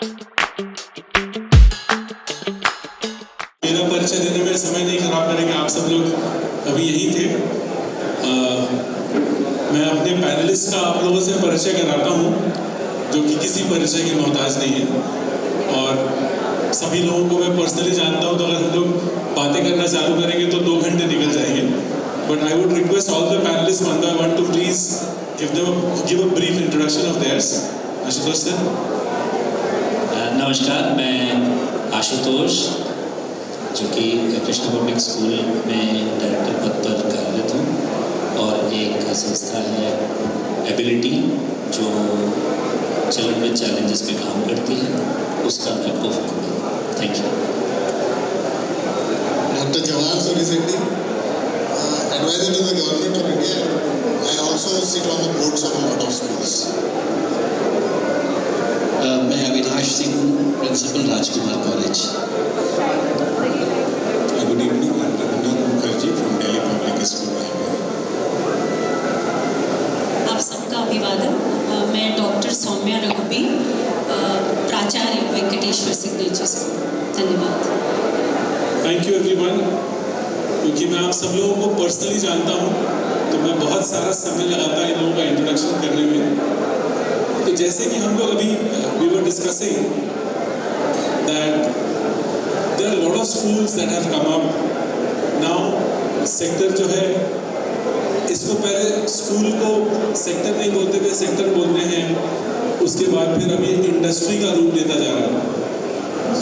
मेरा परिचय देने में समय नहीं खराब करेंगे, आप सब लोग अभी यही थे। मैं अपने पैनलिस्ट का आप लोगों से परिचय कराता हूँ, जो कि किसी परिचय की मोहताज नहीं है, और सभी लोगों को मैं पर्सनली जानता हूँ। तो अगर हम लोग बातें करना चालू करेंगे तो 2 घंटे निकल जाएंगे। But I would request all the panelist one by one two please give a brief introduction of theirs. Ashutosh sir. नमस्कार, मैं आशुतोष, जो कि कृष्ण पब्लिक स्कूल में डायरेक्टर पद पर कार्यरत हूँ, और एक संस्था है एबिलिटी जो चिल्ड्रन विद चैलेंजेस पे काम करती है, उसका मैं को-फाउंडर हूँ। Thank you. Doctor Jawahar Surisetti, adviser to the government of India. I also sit on the boards of a lot of schools. मैं Avinash Singh, principal Rajkumar college. Good evening, I'm Raghunath Mukherjee from Delhi Public School Library. आप सबका अभिवादन। मैं doctor Saumya रघुबी, प्राचार्य Venkateshwara signature school. धन्यवाद। Thank you everyone. क्योंकि मैं आप सब लोगों को पर्सनली जानता हूँ, तो मैं बहुत सारा समय लगाता है इन लोगों का इंट्रोडक्शन करने में। तो जैसे कि हम लोग अभी we were discussing that there are lot of schools that have come up now. Sector जो है, इसको पहले स्कूल को सेक्टर नहीं बोलते थे, सेक्टर बोलते हैं। उसके बाद फिर अभी इंडस्ट्री का रूप लेता जा रहा है।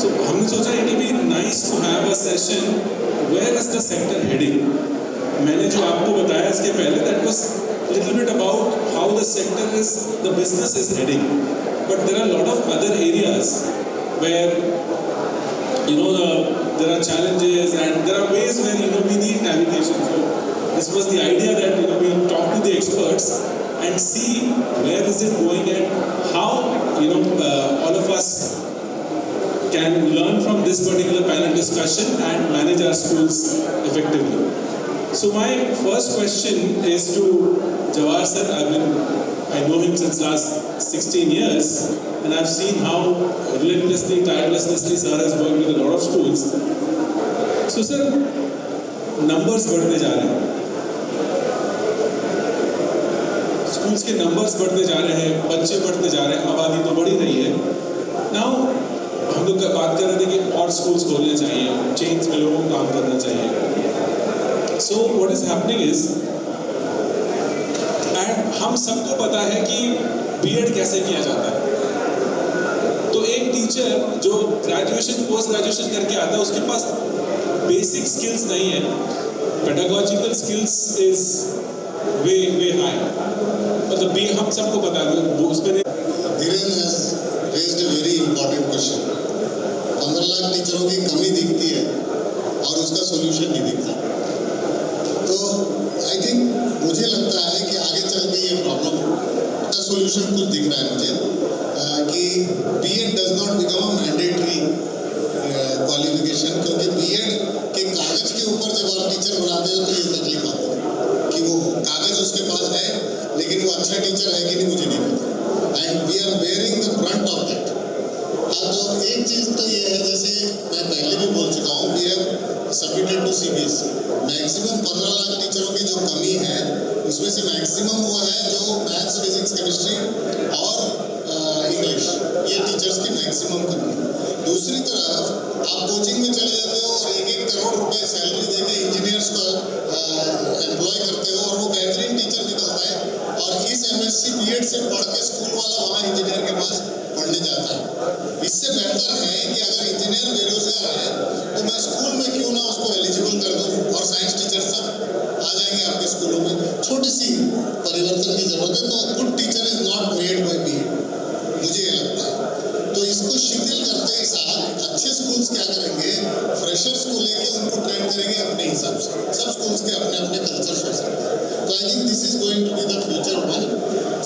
सो हमने सोचा it will be nice to have a session where is the sector heading. मैंने जो आपको बताया इसके पहले, that was little bit about how the sector is, the business is heading, but there are lot of other areas where there are challenges and there are ways where we need navigation. So this was the idea that we talk to the experts and see where is it going and how all of us can learn from this particular panel discussion and manage our schools effectively. So my first question is to Jawahar sir. I know him since last 16 years and I've seen how relentlessly, tirelessly sir has worked with a lot of schools. So sir, numbers बढ़ते जा रहे हैं, schools के numbers बढ़ते जा रहे हैं, बच्चे बढ़ते जा रहे हैं, आबादी तो बढ़ी रही है। Now हम लोग बात कर रहे थे कि और schools खोलने चाहिए, chains में लोगों को काम करना चाहिए। So what is happening is, हम सबको पता है कि बीएड कैसे किया जाता है। तो एक टीचर जो ग्रेजुएशन पोस्ट ग्रेजुएशन करके आता है, उसके पास बेसिक स्किल्स नहीं है, pedagogical skills is way high. मतलब भी हम सबको पता है उस पर। Dhiren has raised a very important question. 15 lakh टीचरों की कमी दिखती है और उसका सोल्यूशन नहीं दिखता। तो आई थिंक मुझे लगता है कि आगे चल के ये प्रॉब्लम का सोल्यूशन कुछ दिख रहा है मुझे, कि BEd does not become a mandatory qualification. क्योंकि बीएड के कागज के ऊपर जब आप टीचर बनाते हो तो ये तकलीफ आती है कि वो कागज उसके पास है, लेकिन वो अच्छा टीचर है कि नहीं मुझे नहीं पता, and we are bearing the front of that. तो एक चीज़ तो ये है, जैसे मैं पहले भी बोल चुका हूँ, we have submitted to CBSE. Maximum 15 lakh टीचरों की जो कमी है, उसमें से मैक्सिमम वो है जो मैथ्स, फिजिक्स, केमिस्ट्री और इंग्लिश, ये टीचर्स की मैक्सिमम कमी है। दूसरी तरफ आप कोचिंग में चले जाते हो और 1-1 करोड़ रुपए सैलरी देके इंजीनियर्स को एम्प्लॉय करते हो, और वो बेहतरीन टीचर निकलता है, और इस एमएससी बीएड से पढ़ के स्कूल वाला वहाँ इंजीनियर के पास पढ़ने जाता है। इससे बेहतर है कि अगर इंजीनियर बेरोजगार है तो मैं स्कूल में क्यों ना उसको एलिजिबल कर दूँ, और साइंस टीचर सब आ जाएंगे आपके स्कूलों में। छोटी सी परिवर्तन की जरूरत है। तो good teacher is not made by BEd, मुझे ये लगता है। तो इसको शिथिल करते ही साथ अच्छे स्कूल्स क्या करेंगे, फ्रेशर्स को लेके उनको ट्रेन करेंगे अपने हिसाब से। सब स्कूल्स के अपने अपने कल्चर्स हो सकते हैं। तो I think this is going to be the future one.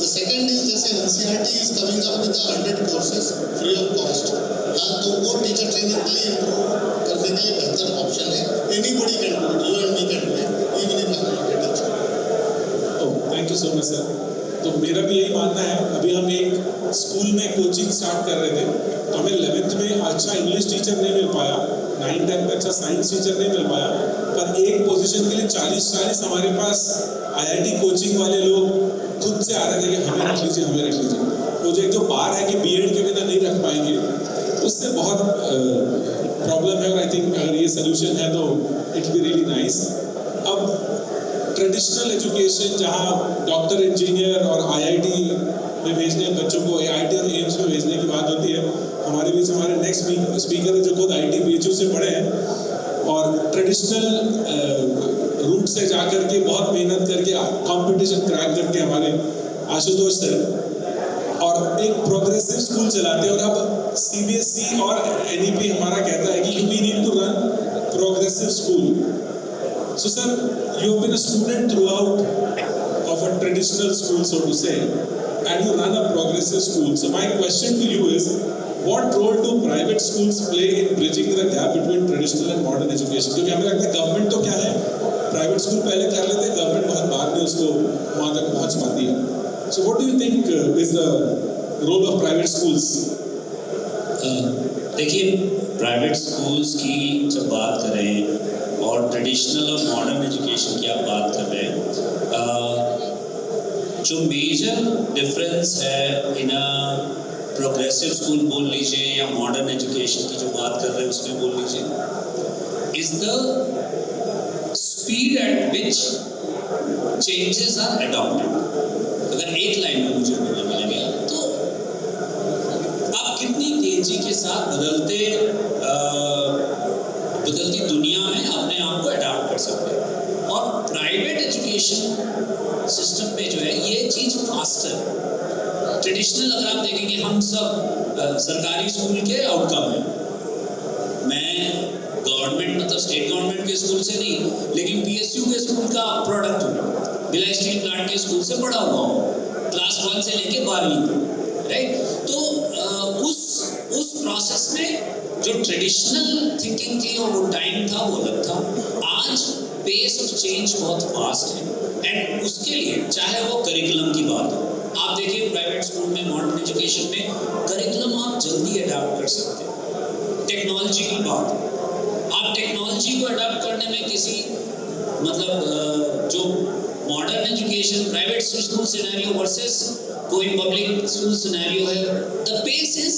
The second is, जैसे NCERT is coming up with 100 courses free of cost. तो वो टीचर ट्रेनिंग के लिए इम्प्रूव करने के लिए बेहतर ऑप्शन है। Anybody can do it, you and me can do it, even if I am not a teacher. Thank you so much sir. तो मेरा भी यही मानना है, अभी हम एक स्कूल में कोचिंग स्टार्ट कर रहे थे, तो हमें 11th में अच्छा इंग्लिश टीचर नहीं मिल पाया, 9-10 में अच्छा साइंस टीचर नहीं मिल पाया, पर एक पोजीशन के लिए 40 हमारे पास IIT कोचिंग वाले लोग खुद से आ रहे थे कि हमें रख लीजिए, हमें रख लीजिए। वो जो एक जो बार है कि बीएड के बिना नहीं रख पाएंगे, उससे बहुत प्रॉब्लम है। और आई थिंक अगर ये सोल्यूशन है तो इट बी रियली नाइस। अब ट्रेडिशनल एजुकेशन जहाँ डॉक्टर, इंजीनियर और IIT में भेजने बच्चों को, IIT और एम्स में भेजने की बात होती है, हमारे बीच हमारे नेक्स्ट स्पीकर है जो खुद IIT BHU से पढ़े हैं और ट्रेडिशनल रूट से जाकर के बहुत मेहनत करके कंपटीशन क्रैक करके हमारे आशुतोष सर और एक प्रोग्रेसिव स्कूल चलाते हैं। और अब CBSE और NEP हमारा कहता है कि we need to run progressive school. So sir, you have been a student throughout of a traditional school, so to say, and you run a progressive school. So my question to you is, what role do private schools play in bridging the gap between traditional and modern education? क्योंकि हमें लगता है government तो क्या है, private school पहले कर लेते हैं, गवर्नमेंट बहुत बाद में उसको वहाँ तक पहुँच पाती है। So what do you think is the role of private schools? देखिए, प्राइवेट स्कूल्स की जब बात करें और ट्रेडिशनल और मॉडर्न एजुकेशन की आप बात कर रहे हैं, जो मेजर डिफरेंस है इन प्रोग्रेसिव स्कूल बोल लीजिए या मॉडर्न एजुकेशन की जो बात कर रहे हैं उसमें बोल लीजिए, is the speed at which changes are adopted. अगर एक लाइन में मुझे बोलना मिलेगा तो आप कितनी तेजी के साथ बदलती दुनिया में अपने आप को अडॉप्ट कर सकते हैं। और प्राइवेट एजुकेशन सिस्टम में जो है ये चीज़ फास्टर। ट्रेडिशनल अगर आप देखेंगे, हम सब सरकारी स्कूल के आउटकम हैं। मैं गवर्नमेंट मतलब स्टेट गवर्नमेंट के स्कूल से नहीं, लेकिन PSU के स्कूल का प्रोडक्ट हूँ, भिलाई स्टील प्लांट के स्कूल से पढ़ा हुआ हूँ, क्लास 1 से लेके 12वीं तक, राइट। तो उस प्रोसेस में जो ट्रेडिशनल थिंकिंग थी और वो टाइम था वो अलग था। आज पेस ऑफ चेंज बहुत फास्ट है एंड उसके लिए चाहे वो करिकुलम की बात हो, आप देखिए प्राइवेट स्कूल में मॉडर्न एजुकेशन में करिकुलम आप जल्दी अडॉप्ट कर सकते हैं। टेक्नोलॉजी की बात, आप टेक्नोलॉजी को अडॉप्ट करने में किसी मतलब जो modern education private school scenario versus कोई पब्लिक स्कूल सिनेरियो है, the pace is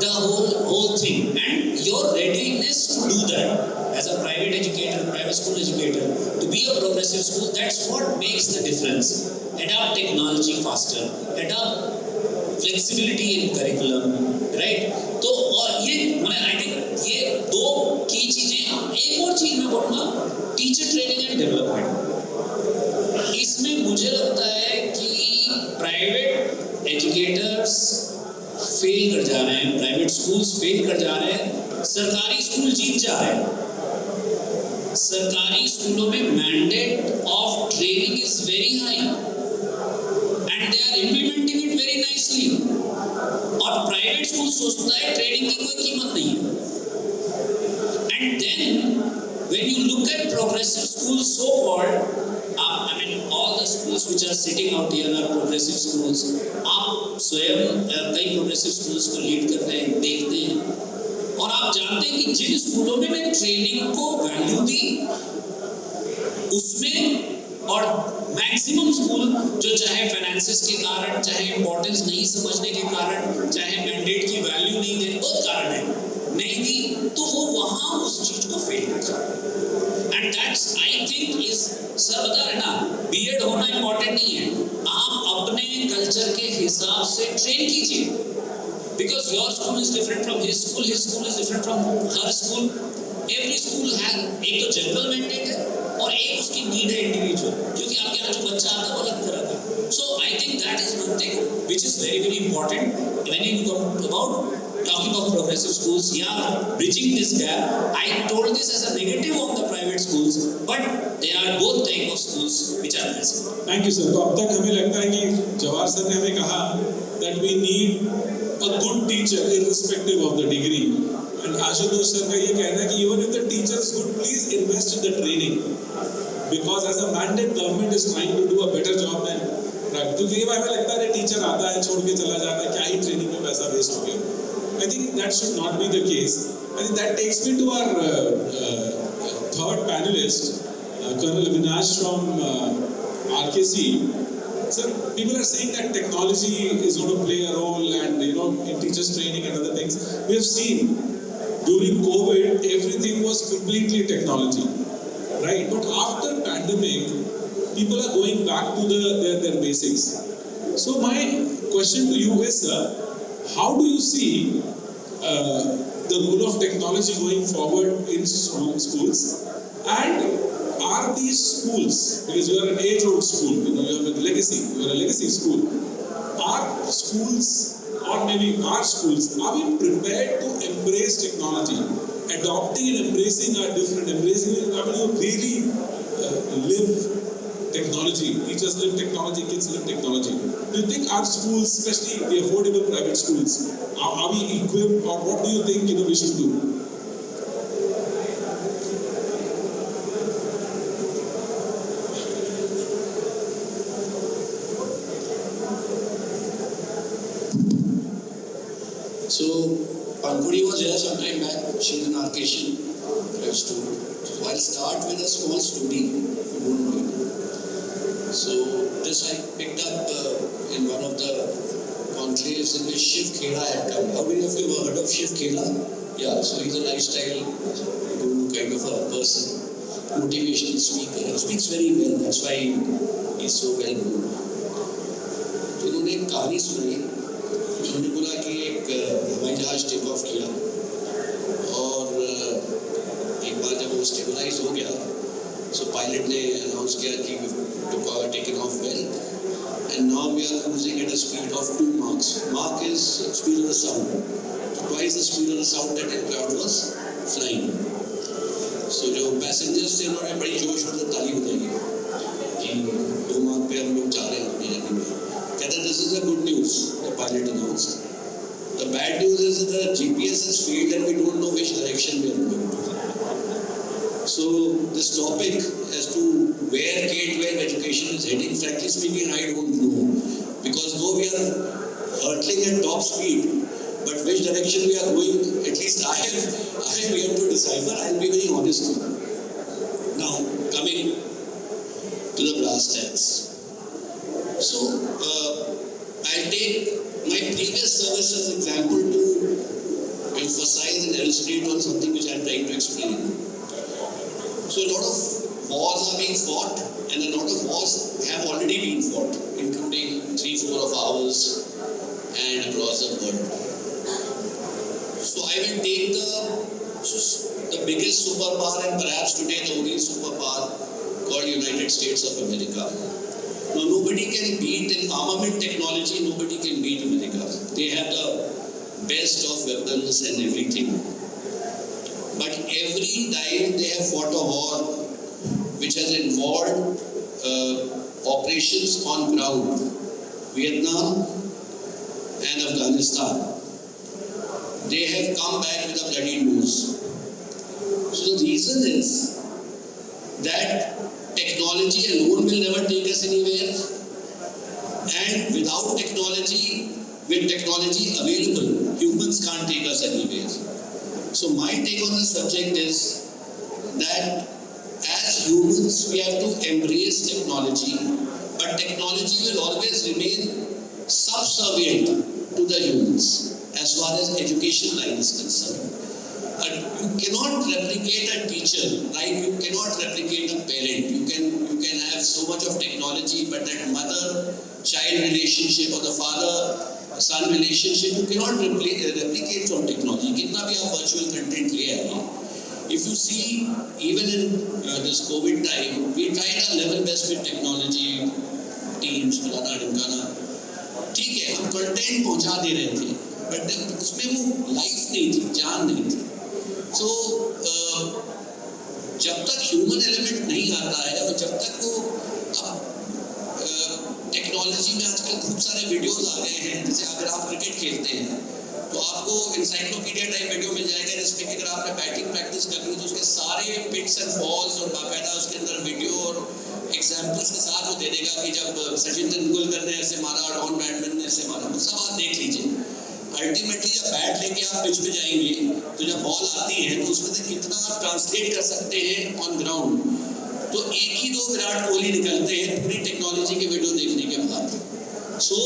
the whole thing and your readiness to do that as a private educator, private school educator, to be a progressive school, that's what makes the difference. Adopt technology faster, adopt flexibility in curriculum, right? तो और ये मैं I think ये दो की चीजें। एक और चीज मैं बोलूँगा, टीचर ट्रेनिंग एंड डेवलपमेंट। इसमें मुझे लगता है कि प्राइवेट एजुकेटर्स फेल कर जा रहे हैं, प्राइवेट स्कूल्स फेल कर जा रहे हैं, सरकारी स्कूल जीत जा रहे हैं। सरकारी स्कूलों में mandate of training is very high and they are implementing it very nicely. और प्राइवेट स्कूल सोचता है ट्रेनिंग की कोई कीमत नहीं है। And then when you look at progressive schools so called, I mean all the schools which are sitting out here are progressive schools. आप स्वयं कई प्रोग्रेसिव स्कूल्स को लीड करते हैं, देखते हैं और आप जानते हैं कि जिन स्कूलों में ट्रेनिंग को वैल्यू दी उसमें, और मैक्सिमम स्कूल जो चाहे फाइनेंसेस के कारण, चाहे इंपॉर्टेंस नहीं समझने के कारण, चाहे मैंडेट की वैल्यू नहीं देने, बहुत कारण है, नहीं दी तो वो वहाँ उस चीज को फेल कर जाते हैं। And that's I think is, sir बता रहे ना, बीएड होना इंपॉर्टेंट नहीं है, आप अपने कल्चर के हिसाब से ट्रेन कीजिए, because your school is different from his school is different from her school. Every school has एक तो जनरल मैंडेट है और एक उसकी नीड है इंडिविजुअल, क्योंकि आपके यहाँ जो बच्चा आता है वो अलग तरह का। So I think that is one thing which is very very important when you talk about talking of progressive schools, yeah, bridging this gap. I told this as a negative of the private schools, but there are both type of schools which are present. Thank you sir. तो अब तक हमें लगता है कि Jawahar sir ने हमें कहा that we need a good teacher irrespective of the degree. And Ashutosh sir का ये कहना है कि even if the teacher is good, please invest in the training, because as a mandate government is trying to do a better job than private. क्योंकि ये हमें लगता है टीचर आता है छोड़ के चला जाता है, क्या ही ट्रेनिंग में पैसा वेस्ट हो गया। I think that should not be the case. I think that takes me to our third panelist, Colonel Avinash from RKC. Sir, people are saying that technology is going to play a role, and in teachers training and other things. We have seen during COVID, everything was completely technology, right? But after pandemic, people are going back to their basics. So my question to you is, sir, how do you see the role of technology going forward in schools? And are these schools, because you are an age-old school, you have a legacy, you are a legacy school, are schools, or maybe our schools, are we prepared to embrace technology? Adopting and embracing are different. Embracing is, I mean, you really live technology. Teachers live technology, kids live technology. Do you think our schools, especially the affordable private schools, are we equipped, or what do you think we should do? So, Pankudi was here some time back. She's an Arcasian student. So I'll start with a small story, if you don't mind. So, this I picked up in one of the conclaves in which Shiv Khera had come. How many of you have heard of Shiv Khera? Yeah, so he's a lifestyle guru kind of a person, motivational speaker. He speaks very well, that's why he's so well known. तो उन्होंने एक कहानी सुनाई. उन्होंने बोला कि एक हवाई जहाज टेक ऑफ किया और एक बार जब वो स्टेबलाइज हो गया, सो पायलट ने अनाउंस किया कि taken off well and now we are cruising at a speed of 2 Mach. Mach is speed of the sound, twice the speed of the sound that aircraft was flying. So जो passengers थे उन्होंने बड़ी जोश और ताली बजाई कि 2 Mach पे हम लोग जा रहे हैं अपनी जर्नी में. कहते this is the good news, the pilot announced. The bad news is that the GPS has failed and we don't know which direction we are going to. So this topic as to where K-12 education is heading, frankly speaking, I don't know. Because though we are hurtling at top speed, but which direction we are going, at least I am yet to decipher. I'll be very honest with you. Now, coming to the brass tacks. So, I'll take my previous service as an example to emphasize and illustrate on something which I'm trying to explain. So, a lot of wars are being fought, and a lot of wars have already been fought, including 3-4 of ours and across the world. So, I will take the biggest superpower and perhaps today the only superpower called United States of America. Now, nobody can beat in armament technology, nobody can beat America. They have the best of weapons and everything. But every time they have fought a war which has involved operations on ground, Vietnam and Afghanistan, they have come back with a bloody nose. So the reason is that technology alone will never take us anywhere, and without technology, with technology available, humans can't take us anywhere. So my take on the subject is that as humans we have to embrace technology, but technology will always remain subservient to the humans as far as education line is concerned. You cannot replicate a teacher, like you cannot replicate a parent. You can have so much of technology, but that mother-child relationship or the father-son relationship, you cannot replicate from technology. कितना भी आप virtual content ले आइए. If you see, even in this COVID time, we tried our level best with technology, Teams, फलाना ढिमकाना. ठीक है, हम content पहुंचा दे रहे थे, but उसमें वो life नहीं थी, जान नहीं थी. So, जब तक ह्यूमन एलिमेंट नहीं आता है और जब तक वो टेक्नोलॉजी में आजकल खूब सारे वीडियोस आ गए हैं, जैसे अगर आप क्रिकेट खेलते हैं तो आपको इंसाइक्लोपीडिया टाइप वीडियो मिल जाएगा जिसमें कि अगर आपने बैटिंग प्रैक्टिस करनी है तो उसके सारे पिट्स एंड फॉल्स और बाकायदा उसके अंदर वीडियो और एग्जाम्पल्स के साथ वो दे देगा कि जब सचिन तेंदुलकर ने ऐसे मारा, डॉन ब्रैडमैन ने ऐसे मारा, वो सब आप देख लीजिए. अल्टीमेटली जब बैट लेके आप पिच पे जाएंगे तो जब बॉल आती है तो उसमें से कितना आप ट्रांसलेट कर सकते हैं ऑन ग्राउंड, तो एक ही 2 विराट कोहली निकलते हैं पूरी टेक्नोलॉजी के वीडियो देखने के बाद। सो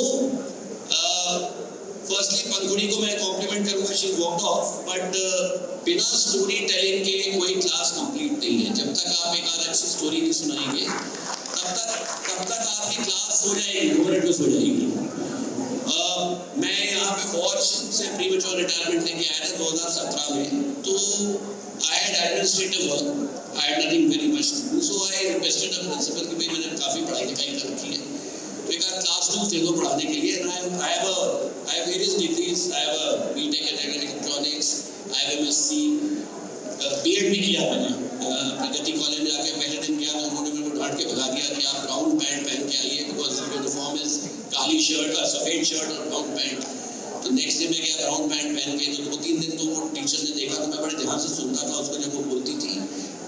फर्स्टली पंखुड़ी को मैं कॉम्प्लीमेंट करूंगा, शी वॉकड ऑफ, बट बिना स्टोरी टेलिंग के कोई क्लास कंप्लीट नहीं है। जब तक आप एक आध अच्छी स्टोरी नहीं सुनाएंगे तब तक आपकी क्लास हो जाएगी, 2 मिनट में सो जाएगी। मैं यहाँ पे फौज से प्रीमेच्योर रिटायरमेंट लेके आया था 2017 में, तो I had administrative work, I had nothing very much to do, so I requested the principal कि भाई मैंने काफ़ी पढ़ाई लिखाई कर रखी है, तो एक आध क्लास 2 दे दो पढ़ाने के लिए। And I have various degrees, I have a BTech in electronics, I have MSc, BEd भी किया मैंने। प्रगति कॉलेज में जाके पहले दिन गया तो उन्होंने मेरे को डांट के भगा दिया कि आप ब्राउन पैंट पहन के आइए, because uniform is Kali shirt और सफ़ेद शर्ट और ब्राउन पैंट। तो नेक्स्ट डे में गया ब्राउन पैंट पहन के, तो 2-3 दिन तो वो टीचर ने देखा, तो मैं बड़े ध्यान से सुनता था उसको जब वो बोलती थी,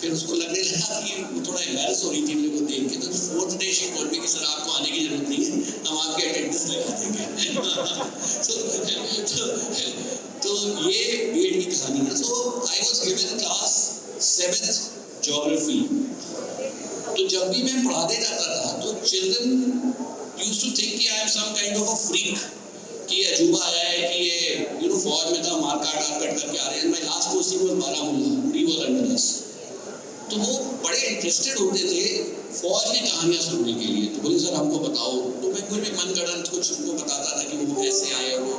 फिर उसको लगने लगा कि वो थोड़ा एम्बैरस हो रही थी मेरे को देख के। तो 4th day she told me कि सर आपको आने की जरूरत नहीं है, हम आपके अटेंडेंस लगा देंगे। तो ये बीएड की कहानी है। So I was given class 7th geography. तो जब भी मैं पढ़ाने जाता था तो चिल्ड्रन यूज्ड टू थिंक कि I am some kind of a freak, कि अजूबा आया है, कि ये फौज में था, मार काट करके आ रहे हैं। My last posting was Baramulla, he was under us. तो वो बड़े इंटरेस्टेड होते थे फौज की कहानियाँ सुनने के लिए। तो बोले सर हमको बताओ, तो मैं कुछ भी मनगढ़ंत कुछ उनको बताता था कि वो ऐसे आए, वो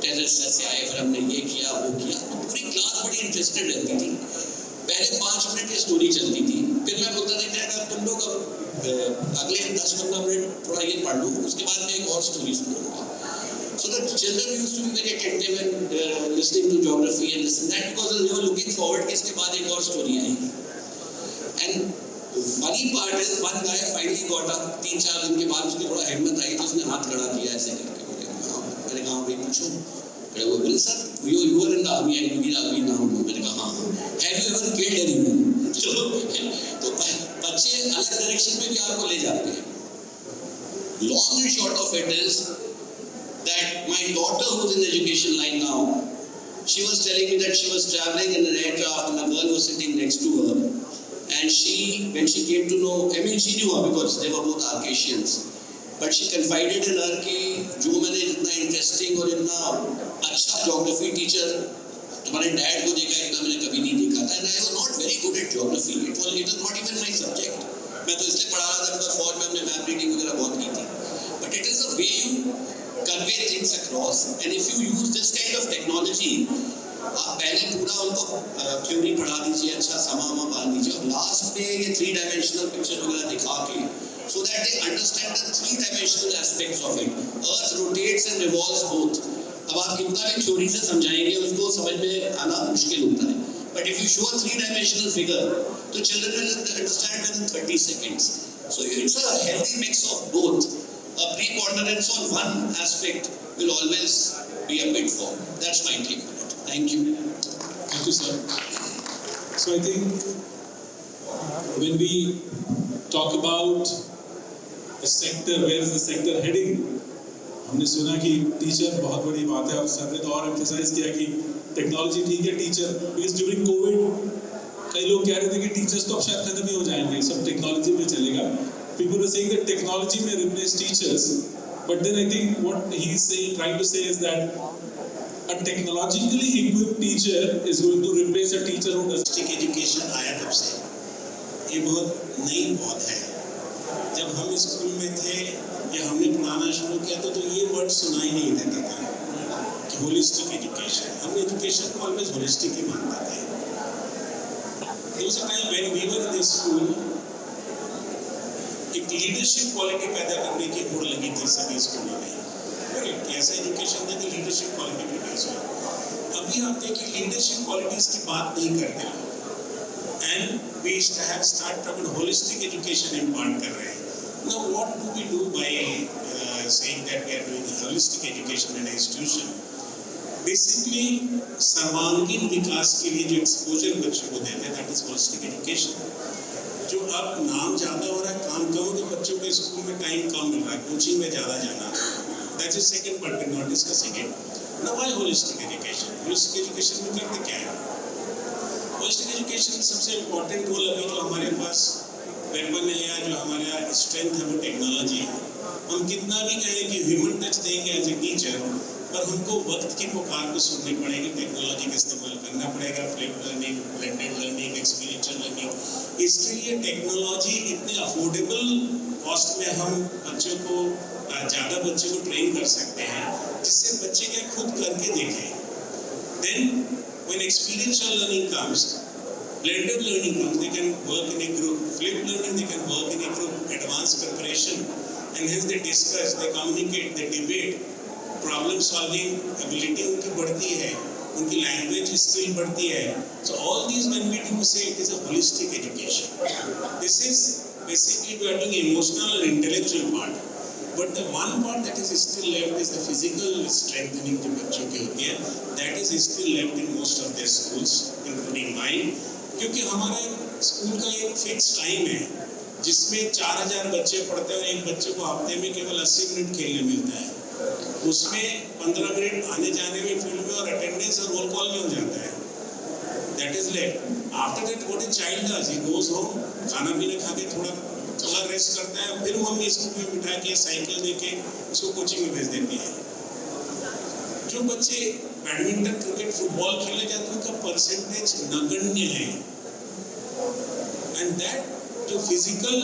टेररिस्ट ऐसे आए, फिर हमने ये किया वो किया। तो पूरी क्लास बड़ी इंटरेस्टेड रहती थी। पहले 5 मिनट की स्टोरी चलती थी, फिर मैं बोलता था कि तुम लोग अगले 10-15 मिनट थोड़ा ये पढ़ लो, उसके बाद मैं एक और स्टोरी सुनाऊंगा। So the children used to be very attentive and listening to geography and this and that, because they were looking forward कि इसके बाद एक और स्टोरी आएगी। And funny part is one guy finally got up, 3-4 दिन के बाद उसकी थोड़ा हिम्मत आई तो उसने हाथ खड़ा किया ऐसे करके। मैंने कहा भाई पूछो, वो बोले sir you were in the army and you are now। मैंने कहा हाँ, have you ever killed anyone? तो बच्चे अलग डायरेक्शन में भी आपको ले जाते हैं। Long and short of it is that my daughter, who's in the education line now, she was telling me that she was traveling in an aircraft and a girl was sitting next to her, and when she came to know, I mean she knew her because they were both Arcasians, but she confided in her कि जो मैंने इतना interesting और इतना अच्छा geography teacher तुम्हारे dad को देखा, इतना मैंने कभी नहीं देखा था। And I was not very good at geography, it was not even my subject. मैं तो इसलिए पढ़ा रहा था बिकॉज फौज में हमने मैप रीडिंग वगैरह बहुत की थी। But it is the way you convey things across, and if you use this kind of technology, आप पहले पूरा उनको थ्योरी पढ़ा दीजिए, अच्छा समा बांध दीजिए, और लास्ट में ये 3-dimensional पिक्चर वगैरह दिखा के, so that they understand the 3-dimensional aspects of it. Earth rotates and revolves both. अब आप कितना भी थ्योरी से समझाएंगे उसको समझ में आना मुश्किल होता है, but if you show a 3-dimensional figure, तो children will understand within 30 seconds. So it's a healthy mix of both. A preponderance on one aspect will always be a pitfall. That's my take on it. Thank you. Thank you, sir. So I think when we talk about the sector, where is the sector heading? हमने सुना कि teacher बहुत बड़ी बात है, और sir ने तो और एम्फसाइज किया कि टेक्नोलॉजी ठीक है टीचर, बिकॉज ड्यूरिंग कोविड कई लोग कह रहे थे कि टीचर्स तो अब शायद खत्म ही हो जाएंगे, सब टेक्नोलॉजी में चलेगा। People are saying that technology may replace teachers, but then I think what he's trying to say is that a technologically equipped teacher is going to replace a teacher who does education आया तब से ये बहुत नई पौध है। जब हम स्कूल में थे या हमने पढ़ाना शुरू किया तो ये वर्ड सुनाई नहीं देता था कि होलिस्टिक एजुकेशन। हम एजुकेशन को ऑलवेज होलिस्टिक ही मानते थे। There was a time when we were in this school, एक लीडरशिप क्वालिटी पैदा करने की होड़ लगी थी सभी स्कूलों में। ऐसा एजुकेशन था कि लीडरशिप क्वालिटी प्रोड्यूस हुई। अभी आप देखिए लीडरशिप क्वालिटीज की बात नहीं करते लोग, एंड वी हैव स्टार्ट अपन होलिस्टिक एजुकेशन इम्पार्ट कर रहे हैं। Now what do we do by saying that we are doing holistic education in institution? Basically सर्वांगीण विकास के लिए जो एक्सपोजर बच्चों को देते हैं, दैट इज होलिस्टिक एजुकेशन। जो अब नाम ज़्यादा हो रहा है, काम कम, तो बच्चों के स्कूल में टाइम कम मिल रहा है, कोचिंग में ज़्यादा जाना, that is second part, we not discussing it. ना why holistic education, holistic education में करते क्या है? होलिस्टिक एजुकेशन सबसे इम्पोर्टेंट रोल अभी जो हमारे पास वेपन है या जो हमारा स्ट्रेंथ है वो टेक्नोलॉजी है। हम कितना भी कहें कि ह्यूमन टच देंगे एज ए टीचर, पर हमको वक्त की पुकार को सुननी पड़ेगी, टेक्नोलॉजी का इस्तेमाल करना पड़ेगा, flip learning, blended learning, experiential learning. इसके लिए टेक्नोलॉजी इतने अफोर्डेबल कॉस्ट में हम बच्चों को ज़्यादा बच्चों को ट्रेन कर सकते हैं जिससे बच्चे क्या खुद करके देखें। Then when experiential learning comes, blended learning comes, they can work in a group. Flip learning, they can work in a group. Advanced preparation, and hence they discuss, they communicate, they debate. Problem solving ability उनकी बढ़ती है, उनकी language skill बढ़ती है. So all these when we do say it is a holistic education. This is basically we are doing emotional and intellectual part. But the one part that is still left is the physical strengthening जो बच्चों की होती है. That is still left in most of their schools, including mine. क्योंकि हमारे school का एक fix time है जिसमें 4000 बच्चे पढ़ते हैं और एक बच्चे को हफ्ते में केवल 80 मिनट खेलने मिलता है। उसमें 15 मिनट आने जाने में फील्ड में और अटेंडेंस और रोल कॉल में हो जाता है। That is late. After that what a child does, he goes home, खाना पीना खा के थोड़ा रेस्ट करता है, फिर मम्मी स्कूल में बिठा के साइकिल दे के उसको कोचिंग में भेज देती है। जो बच्चे बैडमिंटन, क्रिकेट, फुटबॉल खेलने जाते हैं उनका परसेंटेज नगण्य है। एंड दैट जो physical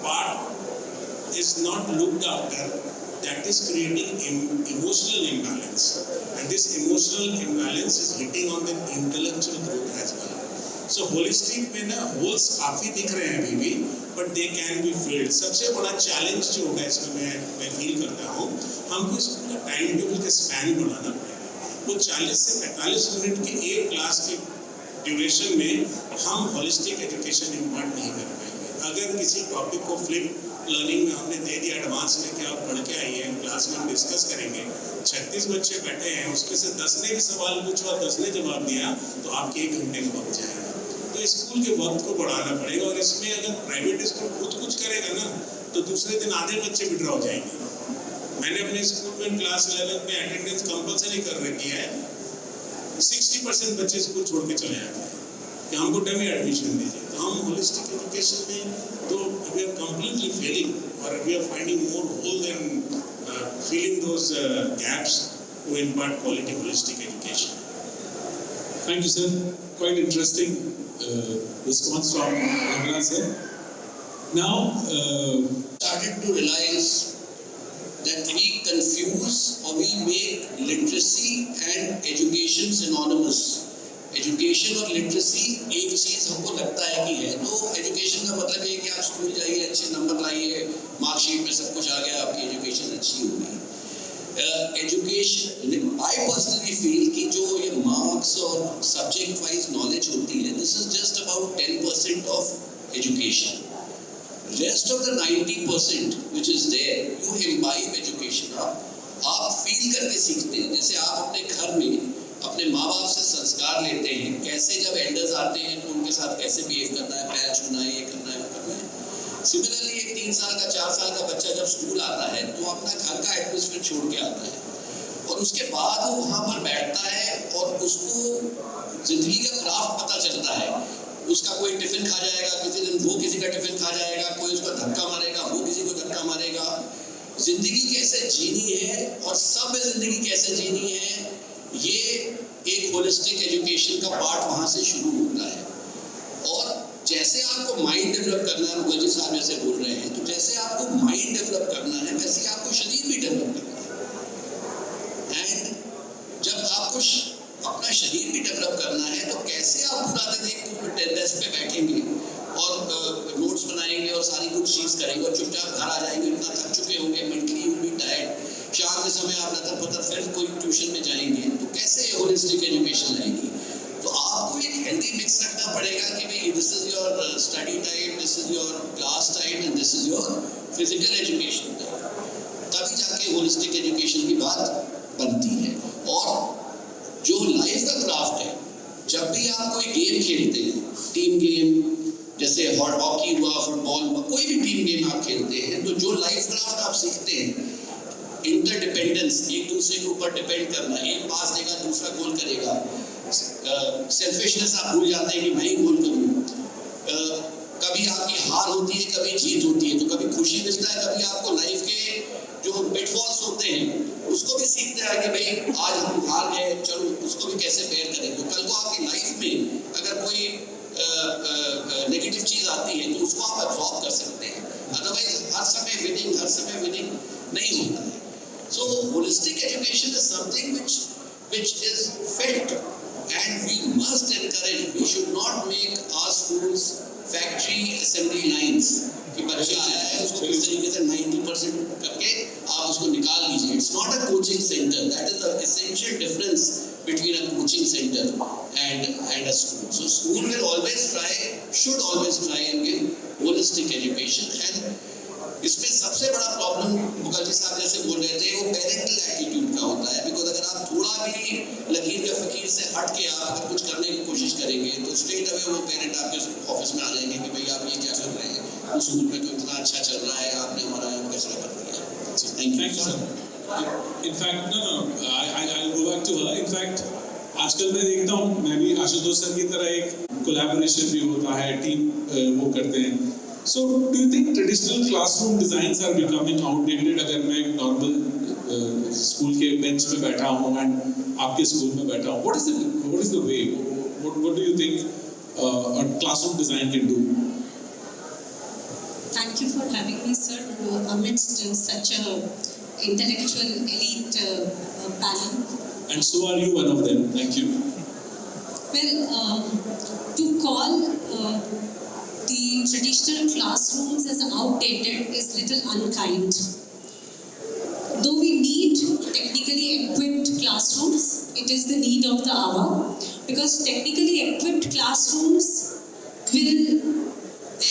part is not looked after, that is creating emotional imbalance, and this emotional imbalance is hitting on the intellectual growth as well. So holistic में ना holes काफी दिख रहे हैं अभी भी, but they can be filled. सबसे बड़ा चैलेंज जो होगा इसमें मैं फील करता हूँ, हमको स्कूल का टाइम टेबल का स्पैन बढ़ाना पड़ेगा। वो 40 से 45 मिनट की एक क्लास के ड्यूरेशन में हम होलिस्टिक एजुकेशन इम्पार्ट नहीं कर पाएंगे। अगर किसी टॉपिक को फ्लिप लर्निंग में हमने दे दिया एडवांस में कि आप पढ़ के आइए, क्लास में हम डिस्कस करेंगे, 36 बच्चे बैठे हैं, उसमें से 10 ने भी सवाल पूछा और 10 ने जवाब दिया तो आपके 1 घंटे में पहुँच जाएगा। तो स्कूल के वक्त को बढ़ाना पड़ेगा। और इसमें अगर प्राइवेट स्कूल खुद कुछ करेगा ना तो दूसरे दिन आधे बच्चे विड्रॉ हो जाएंगे। मैंने अपने स्कूल में क्लास 11 में अटेंडेंस कंपलसरी कर रखी है, 60% बच्चे स्कूल छोड़ के चले जाते हैं कि हमको डमी एडमिशन दीजिए। तो हम होलिस्टिक एजुकेशन में तो वी आर कंप्लीटली फेलिंग और we are finding more hole then filling those gaps to impart quality holistic education. Thank you, sir. Quite interesting response from Raghunath sir. Now, started to realize that we confuse or we make literacy and education synonymous. Education और literacy एक चीज़ हमको लगता है कि है। तो education का मतलब है कि आप स्कूल जाइए, अच्छे नंबर लाइए, मार्कशीट में सब कुछ आ गया, आपकी एजुकेशन अच्छी होगी। एजुकेशन, आई पर्सनली फील कि जो ये मार्क्स और सब्जेक्ट वाइज नॉलेज होती है, this is just about 10% of education. Rest of the 90% which is there, you imbibe education. आप फील करके सीखते हैं। जैसे आप अपने घर में अपने माँ बाप से संस्कार लेते हैं, कैसे जब एल्डर्स आते हैं तो उनके साथ कैसे बिहेव करना है, पैर छूना है, ये करना है, वो करना है। सिमिलरली एक 3 साल का 4 साल का बच्चा जब स्कूल आता है तो अपना घर का एटमोसफेयर छोड़ के आता है और उसके बाद वो वहाँ पर बैठता है और उसको ज़िंदगी का क्राफ्ट पता चलता है। उसका कोई टिफ़िन खा जाएगा, किसी दिन वो किसी का टिफ़िन खा जाएगा, कोई उसको धक्का मारेगा, वो किसी को धक्का मारेगा। ज़िंदगी कैसे जीनी है और सभ्य ज़िंदगी कैसे जीनी है, ये एक होलिस्टिक एजुकेशन का पार्ट वहाँ से शुरू होता है। और जैसे आपको माइंड डेवलप करना है, मुखर्जी साहब जैसे बोल रहे हैं, तो जैसे आपको माइंड डेवलप करना है वैसे आपको शरीर भी डेवलप करना है। एंड जब आपको अपना शरीर भी डेवलप करना है तो कैसे आप पूरा दिन एक डेस्क पे बैठेंगे और नोट्स बनाएंगे और सारी कुछ चीज़ करेंगे और चुपचाप घर आ जाएंगे, इतना थक चुके होंगे, मेंटली यू बी टायर्ड। शाम के समय आप लतर पतर फिर कोई ट्यूशन में जाएंगे, तो कैसे होलिस्टिक एजुकेशन आएगी? तो आपको एक हेल्दी मिक्स रखना पड़ेगा कि भाई this is your study time, this is your class time and this is your physical education time. तभी जाके होलिस्टिक एजुकेशन की बात बनती है। और जो लाइफ का क्राफ्ट है, जब भी आप कोई गेम खेलते हैं, टीम गेम जैसे हॉकी हुआ, फुटबॉल हुआ, कोई भी टीम गेम आप खेलते हैं, तो जो लाइफ क्राफ्ट आप सीखते हैं इंटरडिपेंडेंस, एक दूसरे के ऊपर डिपेंड करना, एक पास देगा दूसरा गोल करेगा, सेल्फिशनेस आप भूल जाते हैं कि मैं ही गोल करूँ। कभी आपकी हार होती है, कभी जीत होती है, तो कभी खुशी मिलता है, कभी आपको लाइफ के जो पिटफॉल्स होते हैं उसको भी सीखते हैं कि भाई आज हम हार गए, चलो उसको भी कैसे बेयर करें। तो कल को आपकी लाइफ में अगर कोई नेगेटिव चीज़ आती है तो उसको आप एब्जॉर्ब कर सकते हैं, अदरवाइज हर समय विनिंग नहीं होता है। So holistic education is something which is felt, and we must encourage. We should not make our schools factory assembly lines कि बच्चा आया है उसको किस तरीके से 90% करके आप उसको निकाल लीजिए। It's not a coaching center. That is the essential difference between a coaching center and a school. So school should always try and give holistic education. And इसमें सबसे बड़ा प्रॉब्लम मुखर्जी साहब जैसे बोल रहे थे वो पेरेंटल एटीट्यूड का होता है। बिकॉज अगर आप थोड़ा भी लकीर के फकीर से हट के आप अगर कुछ करने की कोशिश करेंगे तो स्ट्रेट अवे वो पेरेंट आपके ऑफिस में आ जाएंगे कि भाई आप ये क्या कर रहे हैं, उस स्कूल में तो इतना अच्छा चल रहा है, आपने हमारा यहाँ कचरा कर दिया। Thank you sir. In fact I go back to her. In fact आजकल मैं देखता हूँ, मैं भी आशुतोष सर की तरह एक कोलैबोरेशन भी होता है, टीम वो करते हैं। So, do you think traditional classroom designs are becoming outdated? अगर मैं एक normal स्कूल के बेंच पे बैठा हूँ and आपके स्कूल में बैठा हूँ, what is the way? What do you think a classroom design can do? Thank you for having me, sir, amidst such a intellectual elite panel. And so are you one of them. Thank you. Well, to call the traditional classrooms as outdated is little unkind. Though we need technically equipped classrooms, it is the need of the hour, because technically equipped classrooms will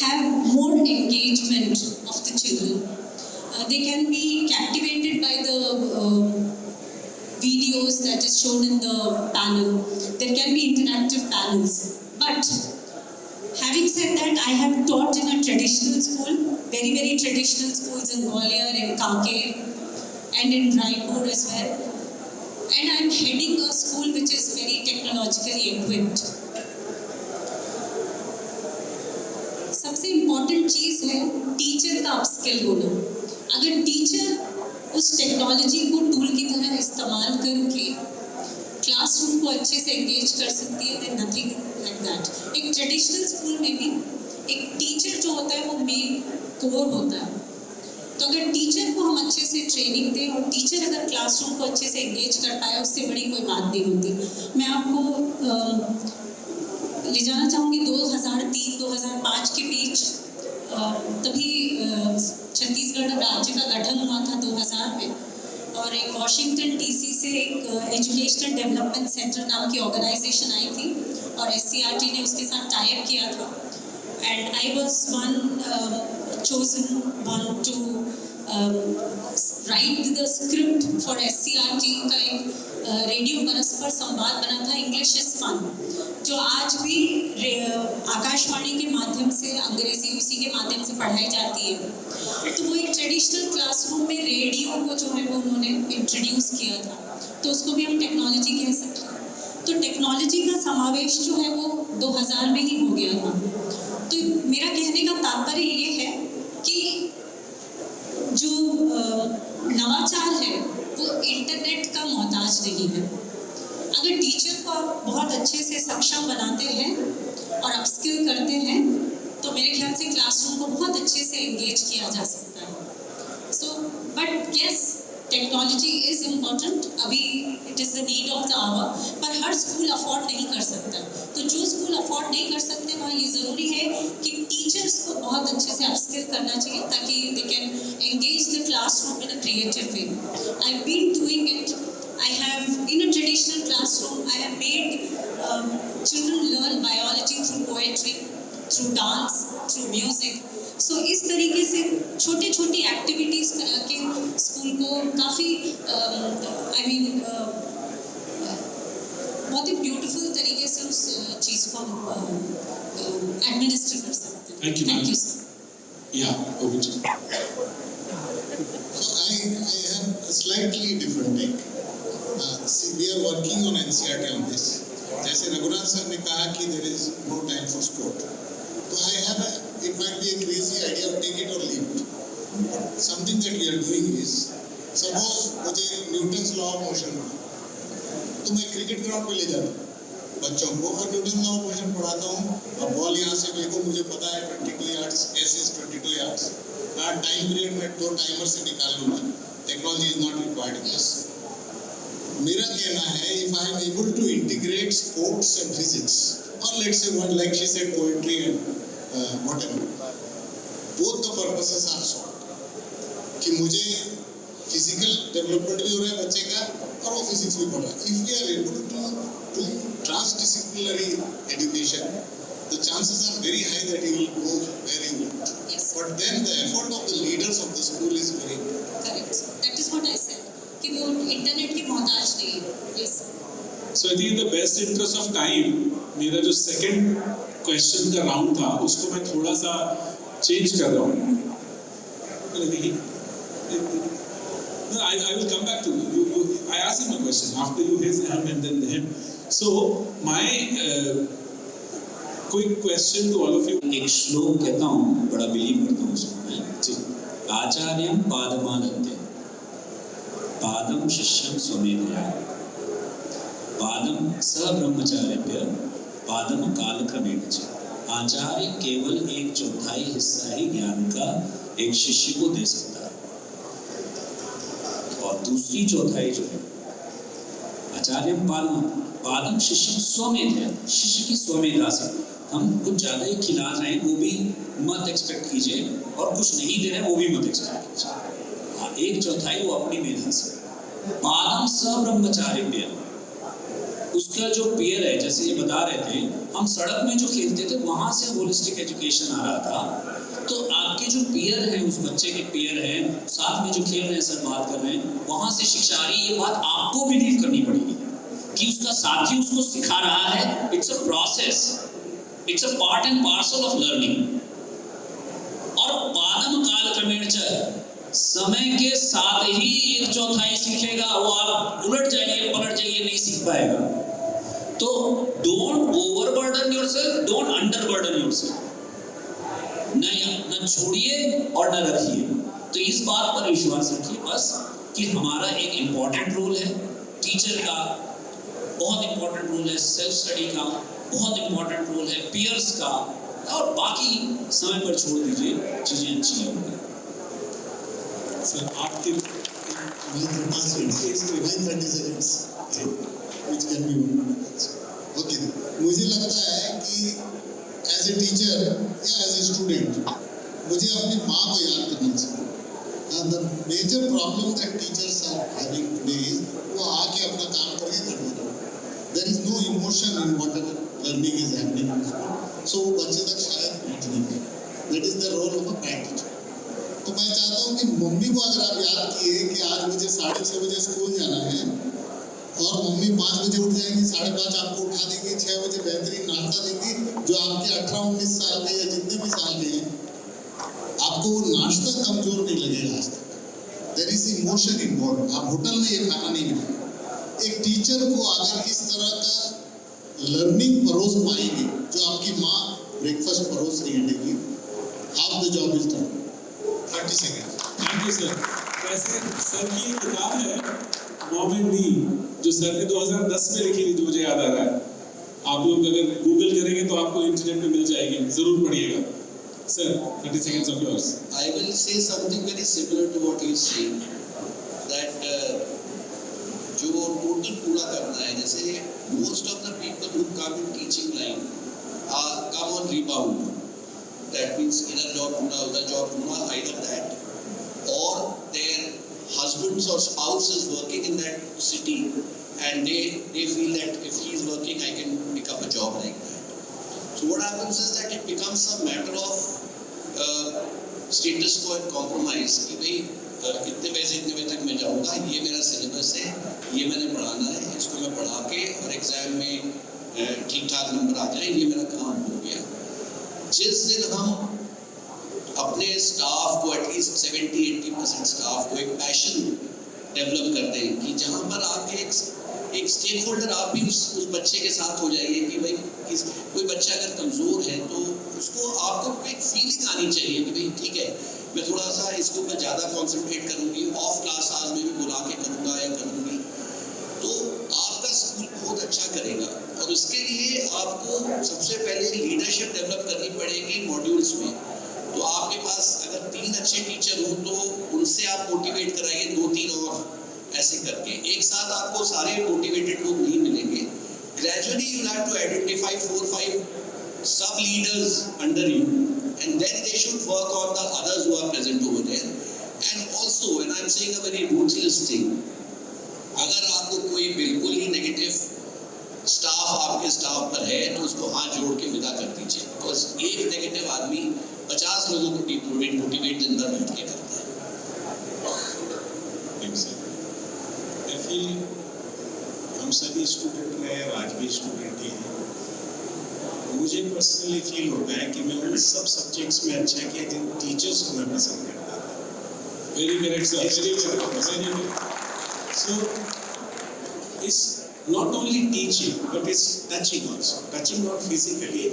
have more engagement of the children. They can be captivated by the videos that is shown in the panel. There can be interactive panels. But having said that, I have taught in a traditional school, very, very traditional schools in Gwalior, in Kanker, and in Raipur as well. And I'm heading a school which is very technologically equipped. सबसे important चीज़ है teacher का upskill होना। अगर teacher उस technology को tool की तरह इस्तेमाल करके क्लासरूम को अच्छे से एंगेज कर सकती है, देन नथिंग लाइक दैट। एक ट्रेडिशनल स्कूल में भी एक टीचर जो होता है वो मेन कोर होता है। तो अगर टीचर को हम अच्छे से ट्रेनिंग दें और टीचर अगर क्लासरूम को अच्छे से एंगेज कर पाए, उससे बड़ी कोई बात नहीं होती। मैं आपको ले जाना चाहूँगी 2003-2005 के बीच, तभी छत्तीसगढ़ राज्य का गठन हुआ था 2000 में, और एक वॉशिंगटन डीसी से एक एजुकेशनल डेवलपमेंट सेंटर नाम की ऑर्गेनाइजेशन आई थी और SCRT ने उसके साथ टाई अप किया था। And I was chosen one to write the script for SCRT का एक रेडियो परस्पर संवाद बना था, इंग्लिश इज फन, जो आज भी आकाशवाणी के माध्यम से अंग्रेजी उसी के माध्यम से पढ़ाई जाती है। तो वो एक ट्रेडिशनल क्लासरूम में रेडियो को जो है वो उन्होंने इंट्रोड्यूस किया था, तो उसको भी हम टेक्नोलॉजी कह सकते हैं। तो टेक्नोलॉजी का समावेश जो है वो 2000 में ही हो गया था। तो मेरा कहने का तात्पर्य ये है कि जो नवाचार है वो इंटरनेट का मोहताज नहीं है। अगर टीचर को आप बहुत अच्छे से सक्षम बनाते हैं और अपस्किल करते हैं तो मेरे ख्याल से क्लासरूम को बहुत अच्छे से एंगेज किया जा सकता है। So but yes, technology is important, अभी it is the need of the hour, पर हर स्कूल अफोर्ड नहीं कर सकता। तो जो स्कूल अफोर्ड नहीं कर सकते वहाँ ये ज़रूरी है कि टीचर्स को बहुत अच्छे से अपस्किल करना चाहिए ताकि they can engage the classroom in a creative way. I have been doing it. I have, in a traditional classroom, I have made children learn biology through poetry, through dance, through music. So इस तरीके से छोटी छोटी activities करा के school को काफ़ी बहुत ही ब्यूटीफुल तरीके से उस चीज़ को एडमिनिस्टर कर सकते हैं। Thank you, Thank ma'am. you, sir. Yeah, over to you. So I have a slightly different take. See, we are working on NCERT on this. जैसे रघुनाथ सर ने कहा कि there is no time for sport. So it might be a crazy idea of take it or leave it. But something that we are doing is, suppose मुझे Newton's law of motion पढ़ा, तो मैं cricket ground पे ले जाता हूँ बच्चों को और न्यूटन लॉ ऑफ मोशन पढ़ाता हूँ. अब बॉल यहाँ से फेंको, मुझे पता है 22 yards, S is 22 yards. Time period में 2 टाइमर से निकाल लूँगा. Technology is not required in this. मेरा कहना है, if I am able to integrate sports and physics, or let's say what, like she said, poetry and whatever, both the purposes are solved. कि मुझे physical development भी हो रहा है बच्चे का और वो physics भी पढ़ रहा है. If we are able to do transdisciplinary education, the chances are very high that he will go where he wants. Yes. But then the effort of the leaders of the school is very important. Correct. That is what I said. कि वो internet की मोहताज नहीं है. Yes. So I think in the best interest of time, मेरा जो second question का round था, उसको मैं थोड़ा सा change कर रहा हूँ. No, I will come back to you. I asked him a question after you his him and then him. So my quick question to all of you. एक श्लोक कहता हूँ, बड़ा बिलीव करता हूँ उसको मैं. जी. आचार्यम पादमादत्ते पादम शिष्यम स्वमेधया पादम सह ब्रह्मचार्यभ्य पादम कालक्रमेण च. आचार्य केवल 1/4 हिस्सा ही ज्ञान का एक शिष्य को दे सकता है और दूसरी चौथाई जो है आचार्य पादम शिष्य स्वमेधया, शिष्य की स्वमेधा से. हम कुछ ज़्यादा ही खिला रहे हैं वो भी मत एक्सपेक्ट कीजिए और कुछ नहीं दे रहे हैं वो भी मत एक्सपेक्ट कीजिए. 1/4 वो अपनी मेधा से. पादम स ब्रह्मचारिभ्य, उसका जो पेयर है, जैसे ये बता रहे थे, हम सड़क में जो खेलते थे वहां से होलिस्टिक एजुकेशन आ रहा था. तो आपके जो पेयर हैं, उस बच्चे के पेयर हैं, साथ में जो खेल रहे हैं, सर बात कर रहे हैं, वहां से शिक्षा आ रही है. ये बात आपको बिलीव करनी पड़ेगी कि उसका साथी उसको सिखा रहा है. It's a process, it's a part and parcel of learning. और पादम काल क्रमेण च, समय के साथ ही 1/4 सीखेगा. वो आप उलट जाइए पलट जाइए नहीं सीख पाएगा. तो don't overburden yourself, don't underburden yourself. न छोड़िए और न रखिए. तो इस बात पर विश्वास रखिए बस कि हमारा एक इम्पॉर्टेंट रोल है, टीचर का बहुत इम्पॉर्टेंट रोल है, सेल्फ स्टडी का बहुत इम्पॉर्टेंट रोल है, पीयर्स का, और बाकी समय पर छोड़ दीजिए, चीज़ें अच्छी होंगी. सर आपके 30 seconds, which can be 1 minute. Okay. मुझे लगता है कि as a teacher या as a student, मुझे अपनी माँ को याद करना चाहिए. The major problem that teachers are having today is वो आके अपना काम करके कर देते हैं. There is no emotion in whatever learning is happening in school. So वो बच्चे तक शायद पहुँच नहीं पाए. That is the role of a parent teacher. तो मैं चाहता हूँ कि मम्मी को अगर आप याद किए कि आज मुझे 6:30 बजे स्कूल जाना है और मम्मी 5 बजे उठ जाएंगी, 5:30 आपको उठा देंगी, 6 बजे बेहतरीन नाश्ता देंगी, जो आपके 18-19 साल के या जितने भी साल के हैं, आपको वो नाश्ता कमजोर नहीं लगेगा आज तक. There is emotion involve. आप होटल में ये खाना नहीं मिलेगा. एक टीचर को अगर इस तरह का लर्निंग परोस पाएगी जो आपकी माँ ब्रेकफास्ट परोस रही है, half the job is done. 30 seconds. Thank you sir. वैसे सर की एक किताब है मॉम एंड मी, जो सर ने 2010 में लिखी थी, जो मुझे याद आ रहा है. आप लोग अगर गूगल करेंगे तो आपको इंटरनेट पे मिल जाएगी, जरूर पढ़िएगा. Sir 30 seconds of yours. I will say something very similar to what you say, that जो टोटल पूरा करना है, जैसे most of the people who come in teaching line come on rebound. That means either job ढूंढना, either that, or their husbands or spouse is working in that city and they feel that if he is working I can pick up a job like that. So what happens is that it becomes a matter of status quo and compromise कि भाई इतने पैसे इतने बजे तक मैं जाऊँगा, ये मेरा सिलेबस है, ये मैंने पढ़ाना है, इसको मैं पढ़ा के और एग्जाम में ठीक ठाक नंबर आ जाए, ये मेरा काम हो गया. जिस दिन हम अपने स्टाफ को एटलीस्ट 70-80% स्टाफ को एक पैशन डेवलप कर दें कि जहाँ पर आपके एक स्टेक होल्डर आप भी उस बच्चे के साथ हो जाइए कि भाई कोई बच्चा अगर कमज़ोर है तो उसको आपको एक फीलिंग आनी चाहिए कि भाई ठीक है, मैं थोड़ा सा इसके ऊपर ज़्यादा कॉन्सेंट्रेट करूँगी, ऑफ क्लास आज में भी बुला के करूँगा या करूँगी, तो आपका स्कूल बहुत अच्छा करेगा। और उसके लिए आपको सबसे पहले लीडरशिप डेवलप करनी पड़ेगी मॉड्यूल्स में। तो आपके पास अगर 3 अच्छे टीचर हों तो उनसे आप मोटिवेट कराइए 2-3 और, ऐसे करके एक साथ आपको सारे मोटिवेटेड लोग नहीं मिलेंगे। Gradually you have to identify 4-5 sub leaders under you and then they should work on the others who are present over there. And also when I am saying a very ruthless thing, अगर आपको कोई बिल्कुल ही negative staff आपके staff पर है तो उसको हाथ जोड़ के विदा कर दीजिए, बिकॉज एक नेगेटिव आदमी 50 लोगों को मोटिवेट दिन भर बैठ के करता है। हम सभी स्टूडेंट हैं, आज भी स्टूडेंट ही हैं। मुझे पर्सनली फील होता है कि मैं उन सब सब्जेक्ट्स में अच्छा किया जिन टीचर्स को मैं पसंद करता था। Very correct sir, very correct. So it's not only teaching but it's touching also, touching not physically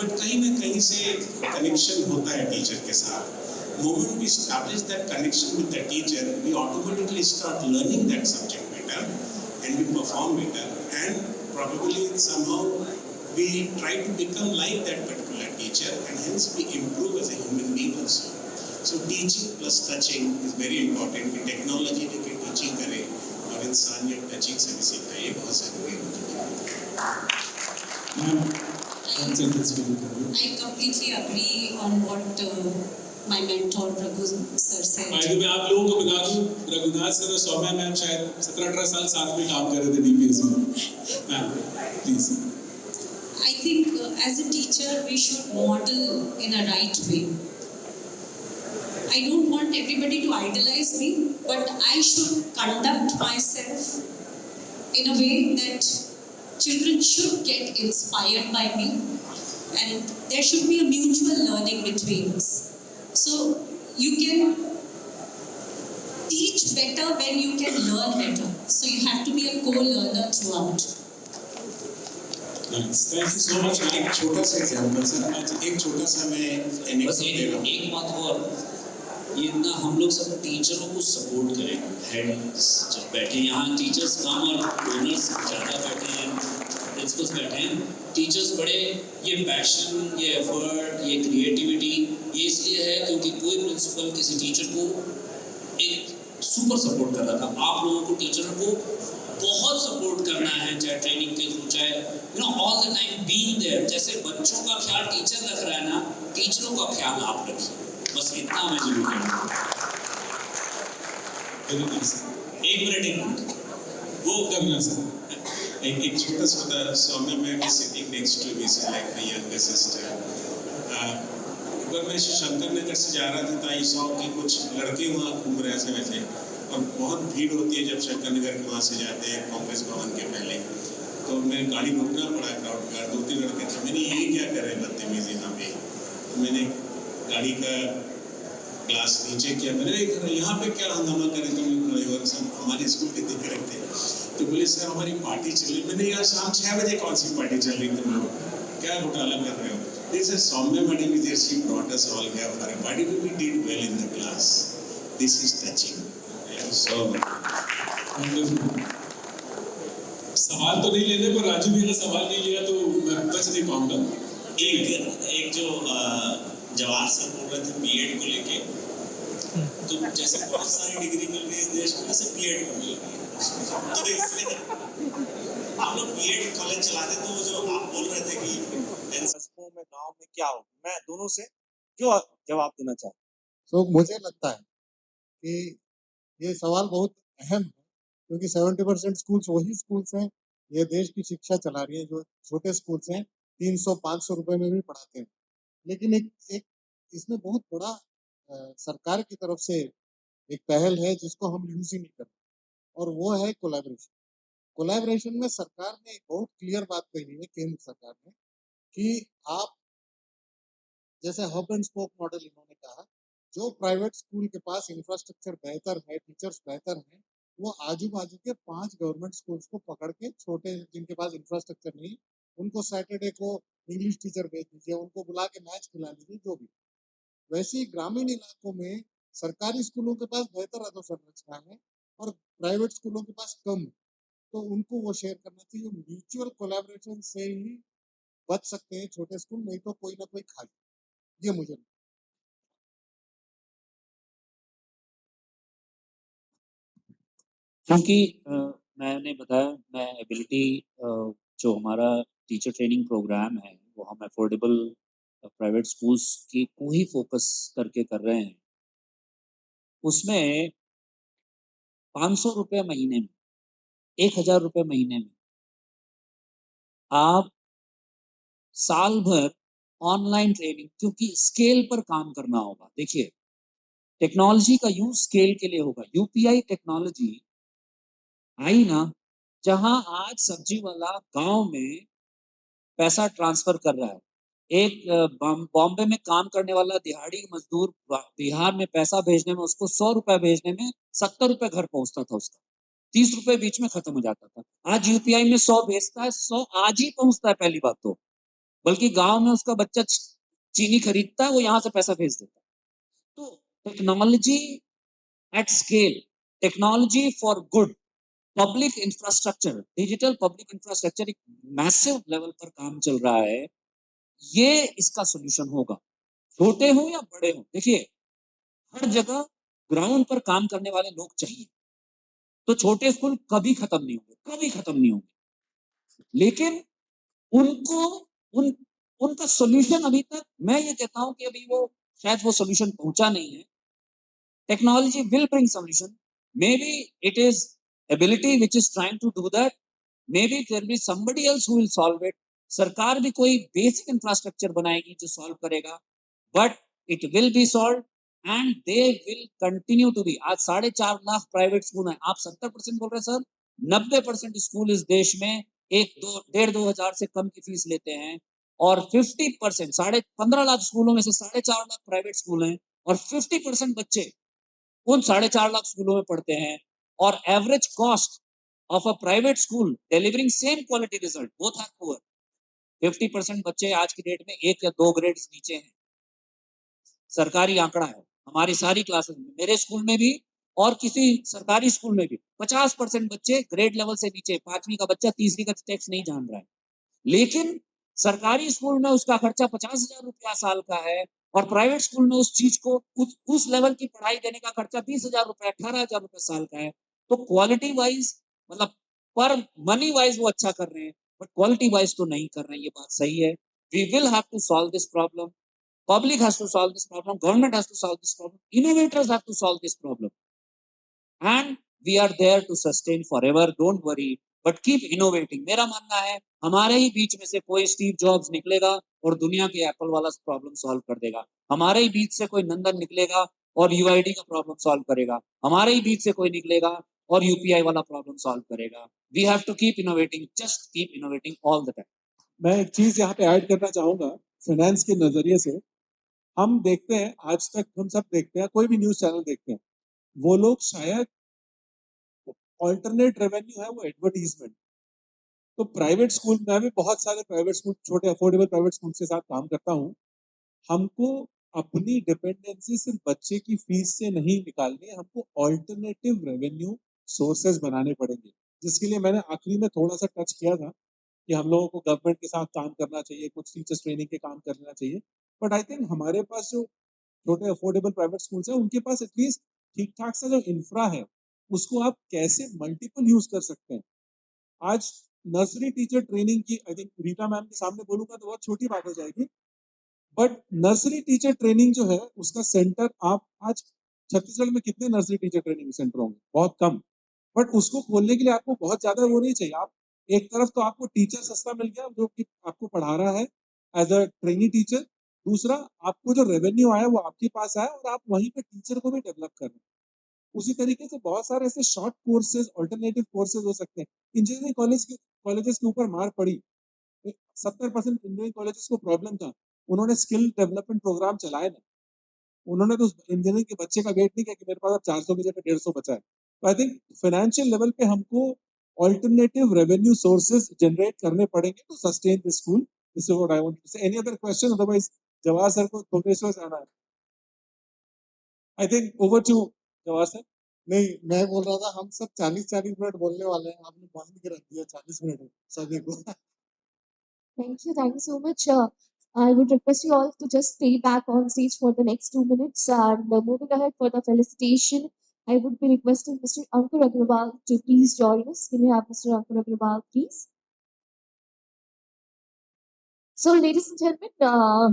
but कहीं ना कहीं से कनेक्शन होता है टीचर के साथ। Moment we establish that connection with the teacher, we automatically start learning that subject better and we perform better and probably somehow we try to become like that particular teacher and hence we improve as a human being also. So teaching plus touching is very important कि technology लेके teaching करें और इंसानियत touching से भी सिखाइए, बहुत ज़रूरी है। I completely agree on what my mentor Raghu sir said. फायदे में आप लोगों को बता दूं, रघुनाथ सर और सौम्या मैम शायद 17-18 साल साथ में काम कर रहे थे DPS में। Ma'am please. I think as a teacher we should model in a right way. I don't want everybody to idolize me, but I should conduct myself in a way that children should get inspired by me and there should be a mutual learning between us. So you can teach better when you can learn better. So you have to be a co-learner throughout. Nice. Thank you so much. एक छोटा सा example sir, एक छोटा सा मैं बस एक बात और, ये ना हम लोग सब टीचरों को सपोर्ट करें। हेड्स जब बैठे यहाँ टीचर्स कम और ओनर्स ज़्यादा बैठे हैं, प्रिंसिपल्स बैठे हैं, टीचर्स बड़े ये पैशन, ये एफर्ट, ये क्रिएटिविटी ये इसलिए है क्योंकि कोई प्रिंसिपल किसी टीचर को एक सुपर सपोर्ट कर रहा था। आप लोगों को टीचरों को बहुत सपोर्ट करना है, चाहे ट्रेनिंग के थ्रू, चाहे all the time being there. जैसे बच्चों का ख्याल टीचर रख रहा है ना, टीचरों का ख्याल आप रखिए। बस इतना मैं जरूर कहूँगा। एक मिनट वो करना सर। एक छोटा सा Saumya ma'am is sitting next to me, she like my younger sister. एक बार मैं शंकर नगर से जा रहा था तो आई सॉ कि कुछ लड़के वहाँ घूम रहे थे वैसे, और बहुत भीड़ होती है जब शंकर नगर के वहाँ से जाते हैं कांग्रेस भवन के पहले, तो मेरी गाड़ी रुकना पड़ा क्राउड का। 2-3 लड़के थे, मैंने ये क्या कर रहे बदतमीज यहाँ पे, तो मैंने गाड़ी का ग्लास नीचे किया, मैंने यहाँ पे क्या हंगामा करे तुम लोग, और सब हमारे स्कूल के दिख रहे थे। तो बोले सर हमारी पार्टी चल रही। मैंने यार शाम 6 बजे कौन सी पार्टी चल रही, तुम लोग क्या घोटाला कर रहे हो? This is Soumya madam is there, she brought us all here for a party, we did well in the class. This is touching. So सवाल तो नहीं लेने पर राजू भी अगर सवाल नहीं लिया तो मैं बच नहीं पाऊंगा। एक जो जवाहर सर बोल रहे थे बीएड को लेके, तो जैसे बहुत सारी डिग्री मिल रही है इस देश में, वैसे बीएड को मिल रही है। तो इसलिए हम लोग बीएड कॉलेज चलाते, तो जो आप बोल रहे थे कि कस्बों में गांव में क्या हो, मैं दोनों से जो जवाब देना चाहता हूँ। तो मुझे लगता है कि ये सवाल बहुत अहम है, क्योंकि 70% स्कूल्स वही स्कूल्स हैं ये देश की शिक्षा चला रही है जो छोटे स्कूल्स हैं, 300-500 रुपए में भी पढ़ाते हैं। लेकिन एक इसमें बहुत बड़ा सरकार की तरफ से एक पहल है जिसको हम यूज ही नहीं करते, और वो है कोलैबोरेशन। कोलैबोरेशन में सरकार ने एक बहुत क्लियर बात कही है, केंद्र सरकार ने, कि आप जैसे हब एंड स्पोक मॉडल इन्होंने कहा, जो प्राइवेट स्कूल के पास इंफ्रास्ट्रक्चर बेहतर है, टीचर्स बेहतर हैं, वो आजू-बाजू के 5 गवर्नमेंट स्कूल्स को पकड़ के, छोटे जिनके पास इंफ्रास्ट्रक्चर नहीं, उनको सैटरडे को इंग्लिश टीचर भेज दीजिए, उनको बुला के मैच खिला दीजिए, जो भी। वैसे ही ग्रामीण इलाकों में सरकारी स्कूलों के पास बेहतर अधोसंरचना है और प्राइवेट स्कूलों के पास कम, तो उनको वो शेयर करना चाहिए। म्यूचुअल कोलैबोरेशन से ही बच सकते हैं छोटे स्कूल, नहीं तो कोई ना कोई खा जाए। ये मुझे लगता है। क्योंकि मैंने बताया मैं एबिलिटी जो हमारा टीचर ट्रेनिंग प्रोग्राम है वो हम अफोर्डेबल प्राइवेट स्कूल्स की को ही फोकस करके कर रहे हैं। उसमें 500 रुपये महीने में, 1000 रुपये महीने में आप साल भर ऑनलाइन ट्रेनिंग, क्योंकि स्केल पर काम करना होगा। देखिए, टेक्नोलॉजी का यूज स्केल के लिए होगा। यूपीआई टेक्नोलॉजी आई ना, जहां आज सब्जी वाला गांव में पैसा ट्रांसफर कर रहा है, एक बॉम्बे में काम करने वाला दिहाड़ी मजदूर बिहार में पैसा भेजने में उसको 100 रुपए भेजने में 70 रुपए घर पहुंचता था, उसका 30 रुपए बीच में खत्म हो जाता था। आज यूपीआई में 100 भेजता है, 100 आज ही पहुंचता है। पहली बात तो, बल्कि गांव में उसका बच्चा चीनी खरीदता है, वो यहाँ से पैसा भेज देता है। तो technology at scale, technology for good, public infrastructure, digital public infrastructure एक मैसिव लेवल पर काम चल रहा है। ये इसका सोल्यूशन होगा, छोटे हो या बड़े हो। देखिए, हर जगह ग्राउंड पर काम करने वाले लोग चाहिए, तो छोटे स्कूल कभी खत्म नहीं होंगे, कभी खत्म नहीं होंगे। लेकिन उनको उन उनका सोल्यूशन अभी तक, मैं ये कहता हूं कि अभी वो शायद वो सोल्यूशन पहुंचा नहीं है। Technology will bring solution, may be it is ability which is trying to do that, may be there be somebody else who will solve it. सरकार भी कोई बेसिक इंफ्रास्ट्रक्चर बनाएगी जो सॉल्व करेगा, but it will be solve and they will continue to be. आज 4.5 lakh private school हैं, आप 70% बोल रहे हैं सर। 90% स्कूल इस देश में 1-2 1.5-2 हजार से कम की फीस लेते हैं, और 50%, 15.5 लाख स्कूलों में से 4.5 लाख प्राइवेट स्कूल हैं, और 50% बच्चे उन 4.5 लाख स्कूलों में पढ़ते हैं। और average cost of a private school delivering same quality result, both are poor. 50% बच्चे आज की डेट में 1 या 2 ग्रेड्स नीचे हैं, सरकारी आंकड़ा है। हमारी सारी क्लासेस में, मेरे स्कूल में भी और किसी सरकारी स्कूल में भी 50% बच्चे ग्रेड लेवल से नीचे। 5वीं का बच्चा 3री का टेक्स्ट नहीं जान रहा है, लेकिन सरकारी स्कूल में उसका खर्चा 50,000 रुपया साल का है, और प्राइवेट स्कूल में उस चीज को उस लेवल की पढ़ाई देने का खर्चा 20,000 रुपया, 18,000 रुपये साल का है। तो क्वालिटी वाइज, मतलब पर मनी वाइज वो अच्छा कर रहे हैं, बट क्वालिटी वाइज तो नहीं कर रहे हैं। ये बात सही है। We will have to solve this problem, public has to solve this problem, government has to solve this problem, innovators have to solve this problem, and we are there to sustain forever, don't worry, but keep innovating। मेरा मानना है हमारे ही बीच में से कोई Steve jobs निकलेगा और दुनिया के एप्पल वाला प्रॉब्लम सॉल्व कर देगा। हमारे ही बीच से कोई नंदन निकलेगा और यूआईडी का प्रॉब्लम सॉल्व करेगा। हमारे ही बीच से कोई निकलेगा और यूपीआई वाला प्रॉब्लम सॉल्व करेगा। We have to keep innovating, just keep innovating all the time. मैं एक चीज़ यहाँ पे ऐड करना चाहूँगा फाइनेंस के नज़रिए से। हम देखते हैं, आज तक हम सब देखते हैं, कोई भी न्यूज़ चैनल देखते हैं, वो लोग शायद अल्टरनेट रेवेन्यू है वो एडवर्टीजमेंट। तो प्राइवेट स्कूल, मैं भी बहुत सारे प्राइवेट स्कूल, छोटे अफोर्डेबल प्राइवेट स्कूल के साथ काम करता हूँ। हमको अपनी डिपेंडेंसी सिर्फ बच्चे की फीस से नहीं निकालनी है, हमको अल्टरनेटिव रेवेन्यू सोर्सेज बनाने पड़ेंगे, जिसके लिए मैंने आखिरी में थोड़ा सा टच किया था कि हम लोगों को गवर्नमेंट के साथ काम करना चाहिए, कुछ टीचर्स ट्रेनिंग के काम करना चाहिए। बट आई थिंक हमारे पास जो छोटे अफोर्डेबल प्राइवेट स्कूल्स हैं, उनके पास एटलीस्ट ठीक ठाक सा जो इंफ्रा है, उसको आप कैसे मल्टीपल यूज कर सकते हैं। आज नर्सरी टीचर ट्रेनिंग की, आई थिंक रीटा मैम के सामने बोलूंगा तो बहुत छोटी बात हो जाएगी, बट नर्सरी टीचर ट्रेनिंग जो है उसका सेंटर, आप आज छत्तीसगढ़ में कितने नर्सरी टीचर ट्रेनिंग सेंटर होंगे? बहुत कम। बट उसको खोलने के लिए आपको बहुत ज्यादा वो नहीं चाहिए। आप एक तरफ तो आपको टीचर सस्ता मिल गया जो कि आपको पढ़ा रहा है एज अ ट्रेनी टीचर, दूसरा आपको जो रेवेन्यू आया वो आपके पास आया और आप वहीं पे टीचर को भी डेवलप कर रहे हैं। उसी तरीके से बहुत सारे ऐसे शॉर्ट कोर्सेज, अल्टरनेटिव कोर्सेज हो सकते हैं। इंजीनियरिंग कॉलेजेस के ऊपर मार पड़ी, 70% इंजीनियरिंग कॉलेजेस को प्रॉब्लम था, उन्होंने स्किल डेवलपमेंट प्रोग्राम चलाए ना, उन्होंने तो इंजीनियरिंग के बच्चे का वेट नहीं किया कि मेरे पास अब 400 की जगह 150 बचा है। तो आई थिंक फाइनेंशियल लेवल पे हमको ऑल्टरनेटिव रेवेन्यू सोर्सेज जनरेट करने पड़ेंगे to sustain this school. This is what I want to say. Any other question? Otherwise Jawahar sir को भुवनेश्वर जाना है। I think over to Jawahar sir. नहीं, मैं बोल रहा था हम सब 40-40 मिनट बोलने वाले हैं, आपने बांध के रख दिया 40 मिनट सभी को। Thank you so much. I would request you all to just stay back on stage for the next 2 minutes. And moving ahead for the felicitation, I would be requesting Mr. Ankur Agrawal to please join us. Can we have Mr. Ankur Agrawal, please? So, ladies and gentlemen,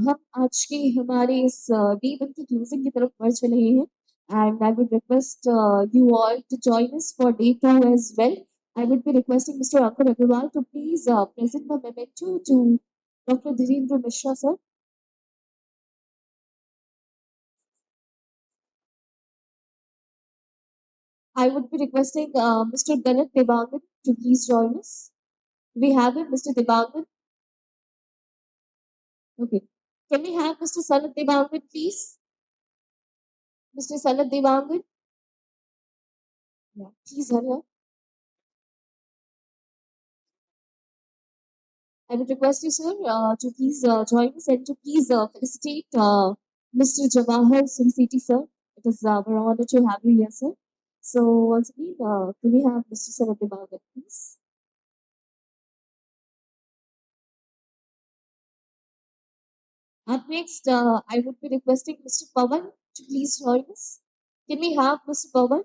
हम आज के हमारे इस day one की closing की तरफ बढ़ चले हैं, and I would request you all to join us for day 2 as well. I would be requesting Mr. Ankur Agrawal to please present the memento to Dr. Dhirendra Mishra, sir. I would be requesting Mr. Galat Devangan to please join us. We have him, Mr. Devangan. Okay. Can we have Mr. Salat Devangan, please? Mr. Salat Devangan? Yeah, please hurry up. I would request you, sir, to please join us and to please felicitate Mr. Jawahar Suriseti, sir. It is our honor to have you here, sir. So, once again, can we have Mr. Salat Devangan, please? Up next, I would be requesting Mr. Pawan to please join us. Can we have Mr. Pawan?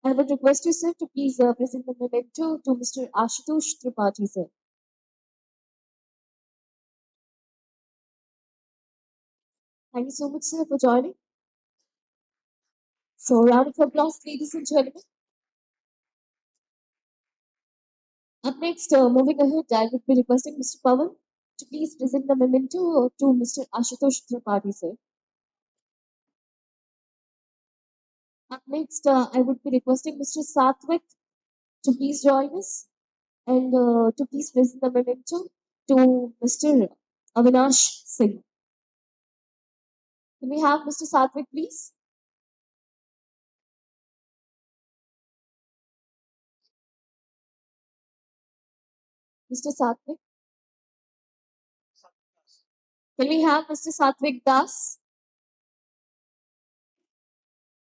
I would request you, sir, to please present the memento to Mr. Ashutosh Tripathi, sir. Thank you so much, sir, for joining. So, round of applause, ladies and gentlemen. Up next, moving ahead, I would be requesting Mr. Pawan to please present the memento to Mr. Ashutosh Tripathi, sir. Up next, I would be requesting Mr. Satvik to please join us and to please present the memento to Mr. Avinash Singh. Can we have Mr. Satvik, please? Mr. Satvik? Can we have Mr. Satvik Das?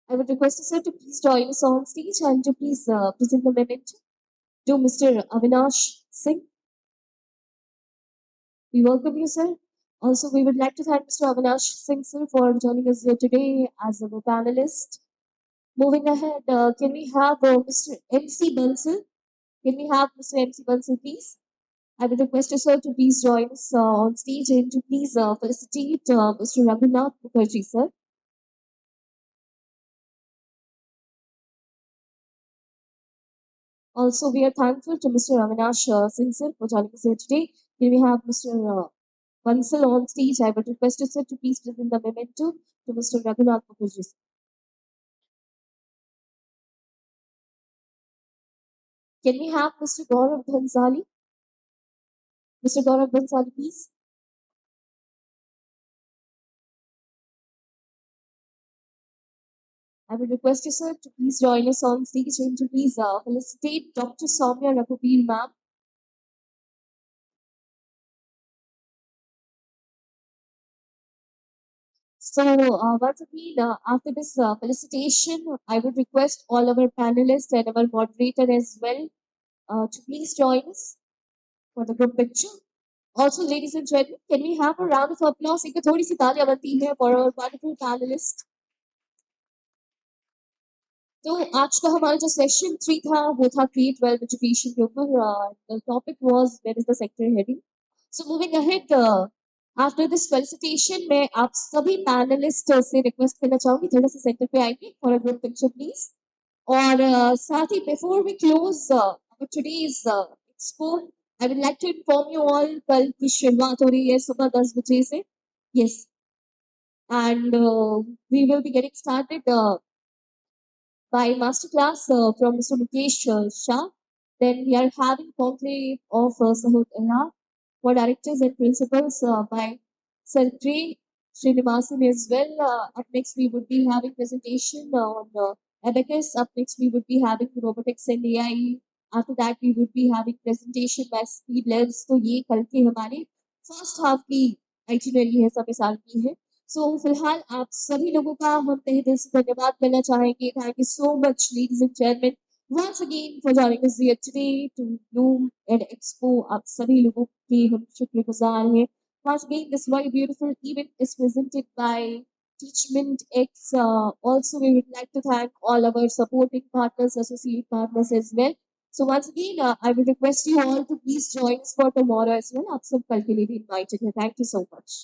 I would request you, sir, to please join us on stage and to please present the memento to Mr. Avinash Singh. We welcome you, sir. Also, we would like to thank Mr. Avinash Singh, sir, for joining us here today as our panelist. Moving ahead, can we have Mr. MC Bansal? Can we have Mr. MC Bansal, please? I would request you, sir, to please join us on stage and to please felicitate Mr. Raghunath Mukherjee, sir. Also, we are thankful to Mr. Avinash Singh, sir, for joining us here today. Here we have Mr. Bansal on stage. I would request you, sir, to please present the memento to Mr. Raghunath Mukherjee, sir. Can we have Mr. Gaurav Bhansali? Mr. Gaurav Bhansali, please. I would request you, sir, to please join us on stage and to please felicitate Dr. Soumya Raghubir, ma'am. So, once again, after this felicitation, I would request all our panelists and our moderator as well to please join us for the group picture. Also, ladies and gentlemen, can we have a round of applause? एक थोड़ी सी तालियां बनती है for our wonderful panelists. तो आज का हमारा जो सेशन 3 था वो था क्रिएट वेल्थ एजुकेशन के ऊपर. The topic was where is the sector heading. So moving ahead after this felicitation मैं आप सभी पैनलिस्ट से रिक्वेस्ट करना चाहूंगी थोड़ा सा सेंटर पे आएंगे for a group picture please. और साथ ही before we close today's expo I would like to inform you all कल की शुरुआत हो रही है सुबह 10 बजे से. Yes and we will be getting started by masterclass from Mr. Mukesh Shah. Then we are having conclave of Sahut Ella. for directors and principals by Sir Trey Srinivasan as well. Up next, we would be having presentation on Abacus. Up next, we would be having robotics and AI. After that, we would be having presentation by Speedlens. तो ये कल के हमारे first half की itinerary है समय साल की है. सो फिलहाल आप सभी लोगों का हम तहे दिल से धन्यवाद करना चाहेंगे. Thank you so much ladies and gentleman once again for joining us here today to Bloom and Expo. आप सभी लोगों के हम शुक्रगुजार हैं. Once again, this very beautiful event is presented by Teachment X. Also, we would like to thank all our supporting partners, associate partners as well. So once again, I will request you all to please join us for tomorrow as well. आप सब कल के लिए भी invited हैं. Thank you so much.